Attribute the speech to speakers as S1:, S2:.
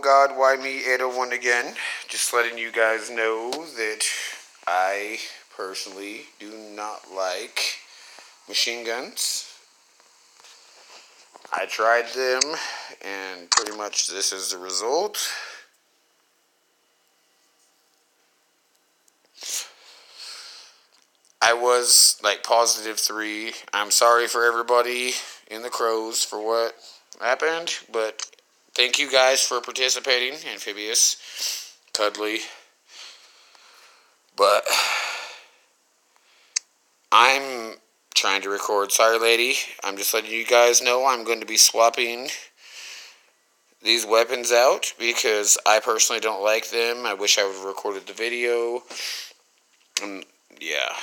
S1: ohgodwhyme801 again. Just letting you guys know that I personally do not like machine guns. I tried them, and pretty much this is the result. I was like +3. I'm sorry for everybody in the crows for what happened, but thank you guys for participating, Amphibious, Cuddly. But I'm trying to record. Sorry, lady. I'm just letting you guys know I'm going to be swapping these weapons out because I personally don't like them. I wish I would have recorded the video. Yeah.